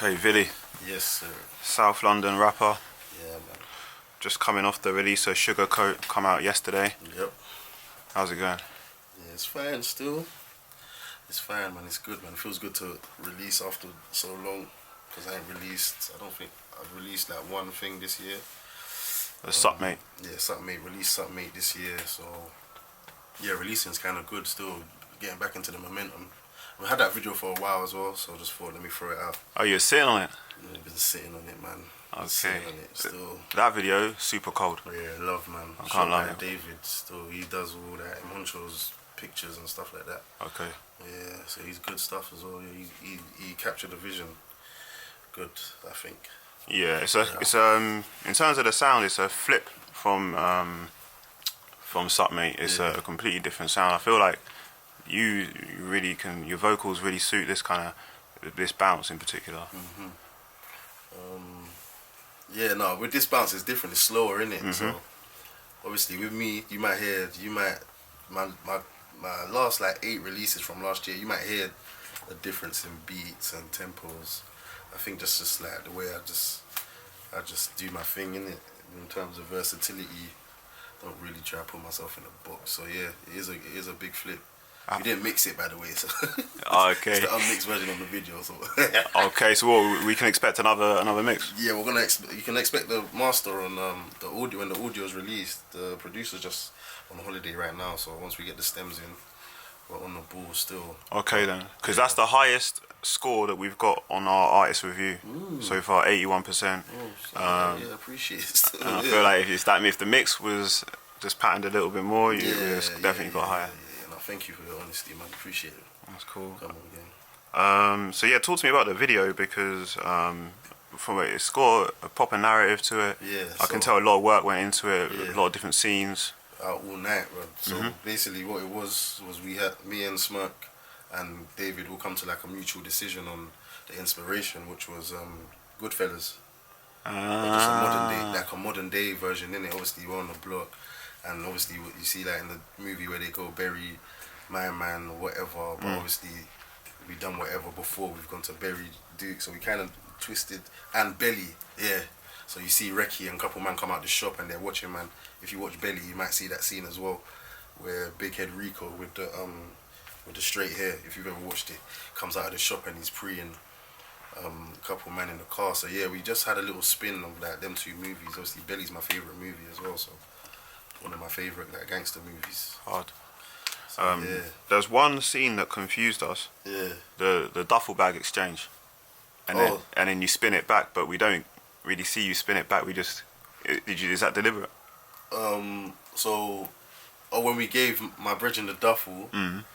Okay, Villy. Yes, sir. South London rapper. Yeah, man. Just coming off the release of Sugacoat, come out yesterday. Yep. How's it going? Yeah, it's fine still. It's fine, man. It's good, man. It feels good to release after so long. Because I ain't released, I don't think I've released like one thing this year. Sup, mate? Yeah, Sup, mate. Released Sup, mate this year. So, yeah, releasing's kind of good still. Getting back into the momentum. We had that video for a while as well, so I just thought, let me throw it out. Oh, you're sitting on it? Yeah, been sitting on it, man. Okay. Sitting on it still. That video, super cold. Yeah, love, man. I can't lie. David still, he does all that. Moncho's pictures and stuff like that. Okay. Yeah, so he's good stuff as well. He captured the vision. Good, I think. Yeah, it's in terms of the sound, it's a flip from Sup, mate. It's a completely different sound. I feel like you really can, your vocals really suit this bounce in particular. Yeah, no, with this bounce it's different. It's slower, innit? So obviously with me, my last like 8 releases from last year, you might hear a difference in beats and tempos. I think just like the way I just do my thing, innit? In terms of versatility, don't really try to put myself in a box. So yeah, it is a big flip. We didn't mix it, by the way, so okay. It's the unmixed version of the video. So okay, so what, we can expect another mix? Yeah, we're gonna you can expect the master on the audio when the audio is released. The producer's just on holiday right now, so once we get the stems in, we're on the ball still. Okay then, because that's the highest score that we've got on our artist review so far, 81%. Yeah, appreciate it. And I feel like if the mix was just patterned a little bit more, you definitely got higher. Thank you for your honesty, man. Appreciate it. That's cool. Come on again. So yeah, talk to me about the video because it's got a proper narrative to it. Yeah. I can tell a lot of work went into it. A lot of different scenes. Out all night, bro. So basically, what it was we had me and Smurke and David will come to like a mutual decision on the inspiration, which was Goodfellas. Just a modern day version in it. Obviously, we're on the block. And obviously, what you see like in the movie where they go bury my man or whatever, but obviously we done whatever before we've gone to bury Duke, so we kind of twisted and Belly, yeah. So you see Reki and a couple man come out the shop and they're watching, man. If you watch Belly, you might see that scene as well, where Big Head Rico with the straight hair, if you've ever watched it, comes out of the shop and he's preeing a couple man in the car. So yeah, we just had a little spin of like them two movies. Obviously, Belly's my favorite movie as well, so. One of my favourite like gangster movies. Hard. So, yeah. There's one scene that confused us. Yeah. The duffel bag exchange, and then you spin it back, but we don't really see you spin it back. We just is that deliberate? So, when we gave my brethren the duffel, and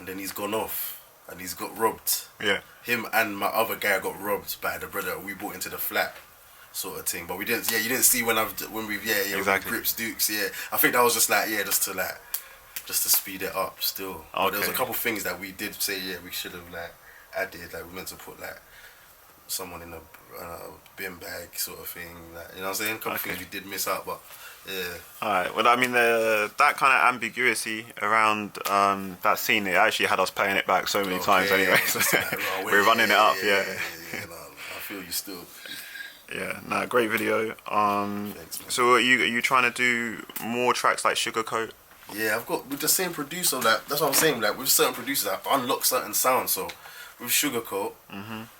then he's gone off and he's got robbed. Yeah. Him and my other guy got robbed by the brother we brought into the flat. Sort of thing, but we didn't. Yeah, you didn't see when we've exactly. Grips Dukes. Yeah, I think that was just like just to speed it up. Still, okay. But there was a couple things that we did say we should have like added. Like we meant to put like someone in a bin bag sort of thing. Like, you know what I'm saying? A couple things we did miss out, but yeah. Alright. Well, I mean that kind of ambiguity around that scene, it actually had us playing it back so many times anyway. So we're running it up. Yeah. No, I feel you still. Yeah, nah, great video. Thanks, so are you trying to do more tracks like Sugacoat? Yeah, I've got with the same producer. Like that's what I'm saying. Like with certain producers, I've unlocked certain sounds. So with Sugacoat,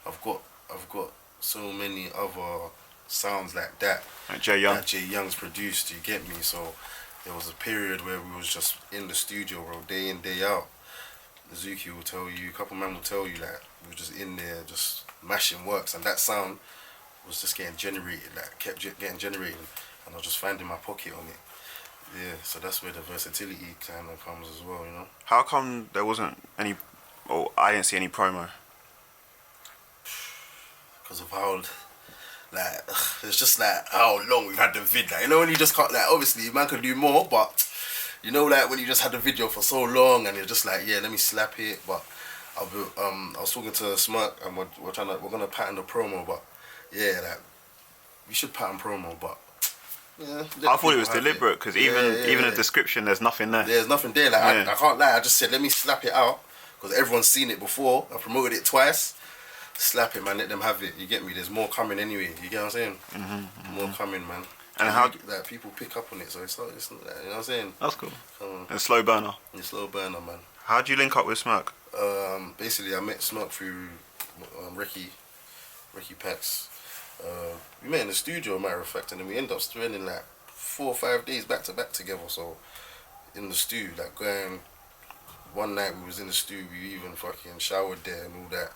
I've got so many other sounds like that. Like Jay Young. That Jay Young's produced. You get me? So there was a period where we was just in the studio, bro, day in day out. Zuki will tell you, a couple man will tell you, like we were just in there, just mashing works, and that sound was just getting generated, like kept getting generated, and I was just finding my pocket on it. Yeah, so that's where the versatility kind of comes as well, you know. How come there wasn't any, or I didn't see any promo? Because of how, like, it's just like how long we've had the vid. Like, you know, when you just can't, like, obviously man could do more, but you know, like when you just had the video for so long and you're just like, yeah, let me slap it. But I was talking to Smurke and we're gonna pattern the promo, but. Yeah, like we should pattern promo, but yeah. I thought it was deliberate because even the description, there's nothing there. There's nothing there. Like I can't lie. I just said let me slap it out because everyone's seen it before. I promoted it twice, slap it, man. Let them have it. You get me? There's more coming anyway. You get what I'm saying? More coming, man. And how that people pick up on it, so it's not, you know what I'm saying? That's cool. And slow burner. It's slow burner, man. How do you link up with Smurke? Basically, I met Smurke through Ricky Pax. We met in the studio, matter of fact, and then we ended up spending like 4 or 5 days back to back together. So in the stew, like going. One night we was in the stew, we even fucking showered there and all that.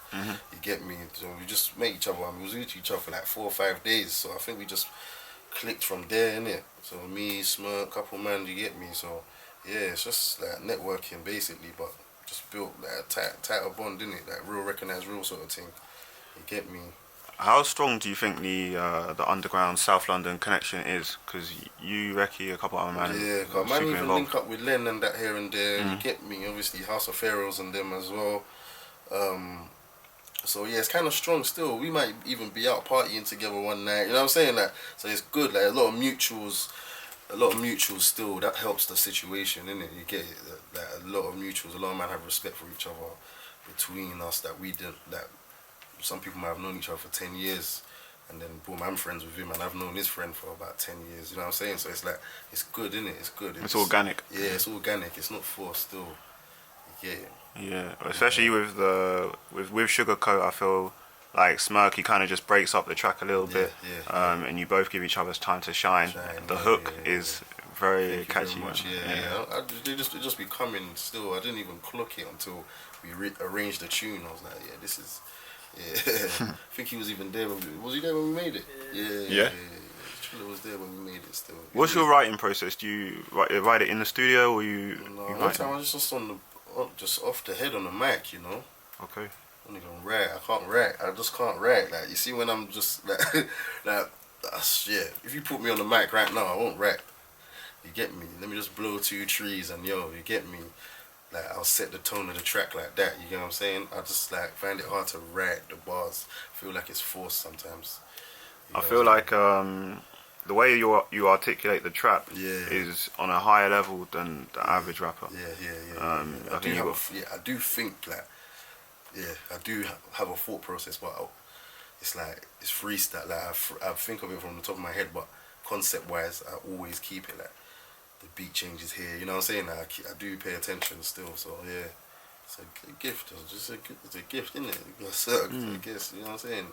You get me? So we just met each other, and we was with each other for like 4 or 5 days. So I think we just clicked from there, innit? So me, Smurke, couple man, you get me? So yeah, it's just like networking basically, but just built like a tighter bond, innit? Like real recognized real sort of thing. You get me? How strong do you think the underground South London connection is? Because you, Reki, a couple other man, yeah, cause man even link up with Len and that here and there. You get me? Obviously, House of Pharaohs and them as well. So yeah, it's kind of strong still. We might even be out partying together one night. You know what I'm saying? That so it's good. Like a lot of mutuals still. That helps the situation, innit? You get it? Like a lot of mutuals. A lot of men have respect for each other between us that we didn't. That some people might have known each other for 10 years, and then boom, I'm friends with him, and I've known his friend for about 10 years. You know what I'm saying? So it's like it's good, innit? It's good. It's organic. Yeah, it's organic. It's not forced still. You get it? Yeah, especially with Sugacoat, I feel like Smurke, he kind of just breaks up the track a little bit, and you both give each other's time to shine. The hook is very catchy. Very much, They just be coming still. I didn't even clock it until we arranged the tune. I was like, yeah, this is. Yeah, I think he was even there. Was he there when we made it? Yeah. Triller was there when we made it still. What's your writing process? Do you write it in the studio, or you? No, one time I was just just off the head on the mic, you know. Okay. I don't even write. I can't write. I just can't write. Like you see, when I'm just like, yeah. If you put me on the mic right now, I won't write. You get me? Let me just blow 2 trees and you get me? Like I'll set the tone of the track like that. You get what I'm saying? I just like find it hard to write the bars. I feel like it's forced sometimes. I feel like the way you articulate the trap is on a higher level than the average rapper. I do think like I do have a thought process, but it's like it's freestyle. Like I think of it from the top of my head, but concept wise, I always keep it like. The beat changes here, you know what I'm saying? I do pay attention still, so yeah, it's a gift. It's a gift, isn't it? I guess, you know what I'm saying?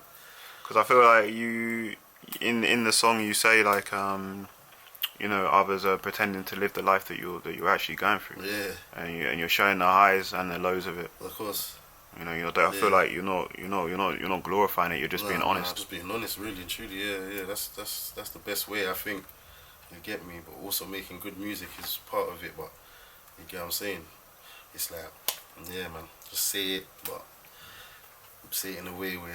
Because I feel like you, in the song, you say like, you know, others are pretending to live the life that you're actually going through. Yeah. And you're showing the highs and the lows of it. Of course. You know, I feel like you're not glorifying it. You're just being honest. Just being honest, really and truly. Yeah. That's the best way, I think. You get me, but also making good music is part of it. But you get what I'm saying? It's like, yeah, man, just say it, but say it in a way where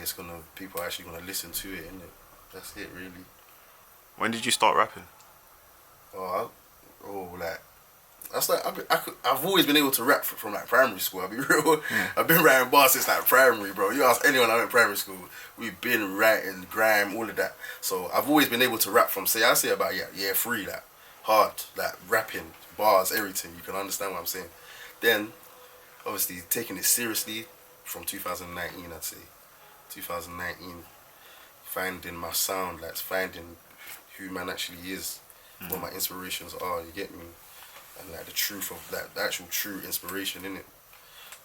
people are actually gonna listen to it, innit? That's it, really. When did you start rapping? That's like I've always been able to rap from like primary school. I'll be real. I've been writing bars since like primary, bro. You ask anyone I went primary school, we've been writing grime, all of that. So I've always been able to rap from I say about year 3, like hard, like rapping, bars, everything. You can understand what I'm saying. Then, obviously, taking it seriously from 2019, I'd say. 2019, finding my sound, like finding who man actually is, what my inspirations are. You get me? And like the truth of that, the actual true inspiration in it.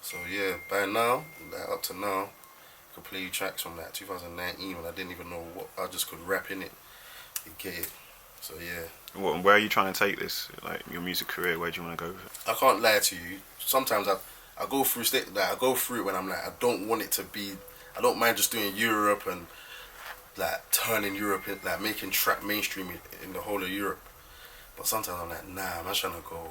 So yeah, by now, like up to now, I could play you tracks from like 2019 when I didn't even know what, I just could rap in it. You get it. So yeah. Where are you trying to take this? Like your music career, where do you want to go with it? I can't lie to you. Sometimes I go through I go through it when I'm like, I don't want it to be. I don't mind just doing Europe and like turning Europe, like making trap mainstream in the whole of Europe. But sometimes I'm like, nah, I'm not trying to go.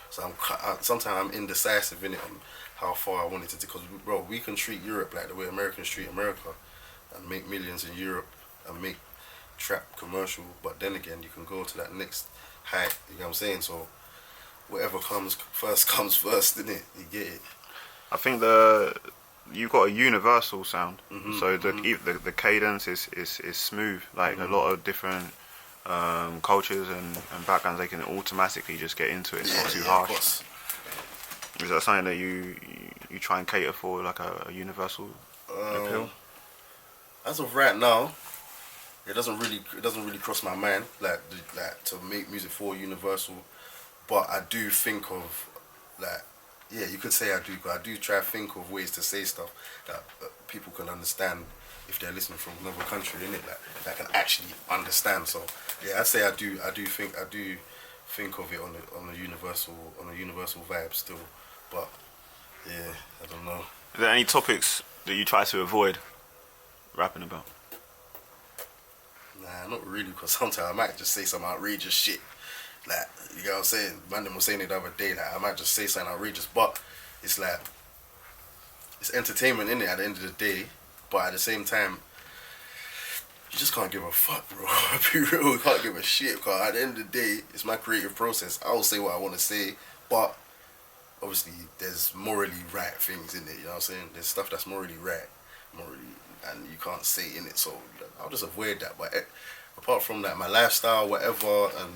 So sometimes I'm indecisive in it on how far I want it to. Because bro, we can treat Europe like the way Americans treat America, and make millions in Europe and make trap commercial. But then again, you can go to that next height. You know what I'm saying? So whatever comes first, innit? You get it? I think you've got a universal sound. So the cadence is smooth. Like a lot of different cultures and backgrounds, they can automatically just get into it. It's not too harsh. Is that something that you try and cater for, like a universal appeal? As of right now, it doesn't really cross my mind like to make music for Universal, but I do think of like, yeah, you could say I do, but I do try to think of ways to say stuff that people can understand if they're listening from another country, innit? Like that can actually understand. So yeah, I'd say I do think of it on a universal vibe still, but yeah, I don't know. Are there any topics that you try to avoid rapping about? Nah, not really, because sometimes I might just say some outrageous shit. Like, you know what I'm saying? Brandon was saying it the other day, like, I might just say something outrageous, but it's like, it's entertainment, innit, at the end of the day, but at the same time, you just can't give a fuck, bro. Be real, you can't give a shit, because at the end of the day, it's my creative process. I will say what I want to say, but obviously, there's morally right things in it, you know what I'm saying? There's stuff that's morally right, and you can't say in it, so I'll just avoid that. But apart from that, my lifestyle, whatever, and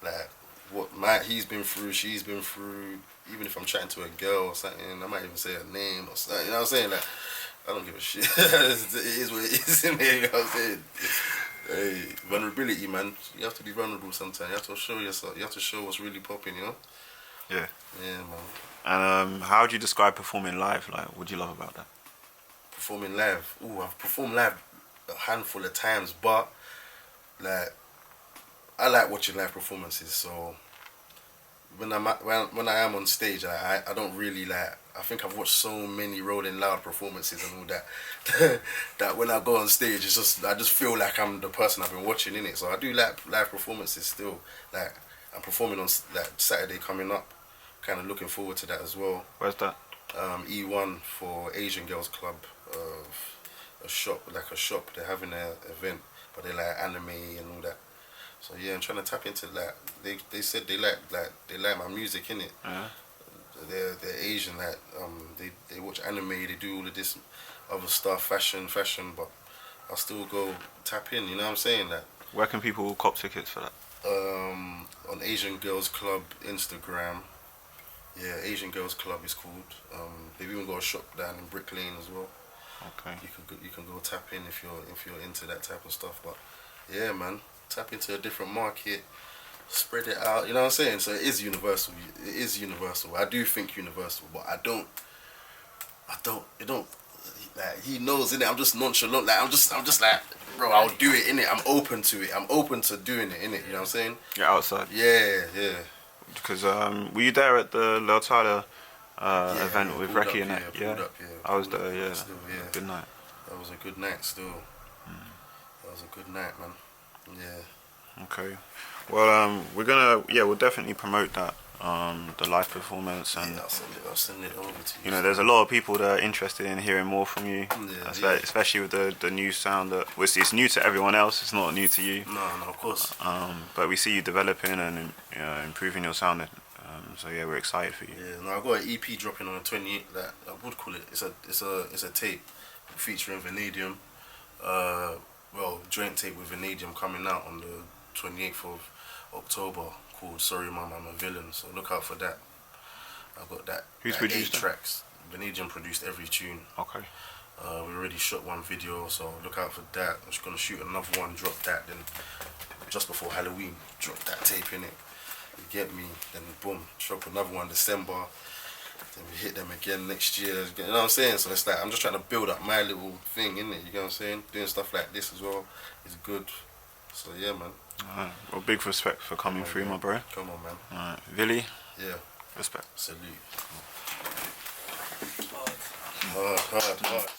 like what he's been through, she's been through, even if I'm chatting to a girl or something, I might even say her name or something, you know what I'm saying? Like, I don't give a shit. It is what it is in there, you know what I'm saying? Hey, vulnerability, man. You have to be vulnerable sometimes. You have to show yourself. You have to show what's really popping, you know? Yeah. Yeah, man. And how would you describe performing live? Like, what do you love about that? Performing live. Ooh, I've performed live a handful of times, but like, I like watching live performances. So when I am on stage, I don't really like. I think I've watched so many Rolling Loud performances and all that that when I go on stage, it's just I just feel like I'm the person I've been watching in it. So I do like live performances still. Like, I'm performing on like Saturday coming up. Kind of looking forward to that as well. Where's that? E1 for Asian Girls Club. A shop. They're having an event, but they like anime and all that. So yeah, I'm trying to tap into that. They said they like my music, innit? They're Asian, like they watch anime, they do all of this other stuff, fashion, but I'll still go tap in, you know what I'm saying? That Where can people cop tickets for that? on Asian Girls Club Instagram. Yeah, Asian Girls Club is called. They've even got a shop down in Brick Lane as well. Okay. You can go tap in if you're into that type of stuff. But yeah, man, tap into a different market, spread it out. You know what I'm saying? So it is universal. It is universal. I do think universal, but it don't. Like, he knows, innit? I'm just nonchalant. Like, I'm just like, bro, I'll do it, innit? I'm open to it. I'm open to doing it, innit? You know what I'm saying? You're outside. Yeah. Because were you there at the Lil Tyler event with Reki and that? Yeah. I was there. Yeah. Still, yeah. Good night. That was a good night. Still. That was a good night, man. Yeah. Okay. Well, we'll definitely promote that. The live performance, and yeah, I'll send it over to you. You know, there's a lot of people that are interested in hearing more from you, especially with the new sound that it's new to everyone else. It's not new to you. No, of course. But we see you developing and improving your sound. So yeah, we're excited for you. Yeah, no, I've got an EP dropping on the 28th. That I would call it. It's a tape featuring Vanadium. Joint tape with Vanadium coming out on the 28th of October. Called Sorry Mom, I'm a Villain, so look out for that. I've got that. Who's produced 8 tracks. Vanadium produced every tune. Okay. We already shot one video, so look out for that. I'm just gonna shoot another one, drop that, then just before Halloween, drop that tape in it. You get me? Then boom, drop another one December. Then we hit them again next year. You know what I'm saying? So it's like I'm just trying to build up my little thing, innit? You know what I'm saying? Doing stuff like this as well is good. So yeah, man. Alright. Well, big respect for coming through, man. my bro. Come on, man. Alright, Villyy. Yeah. Respect. Salute. Hard.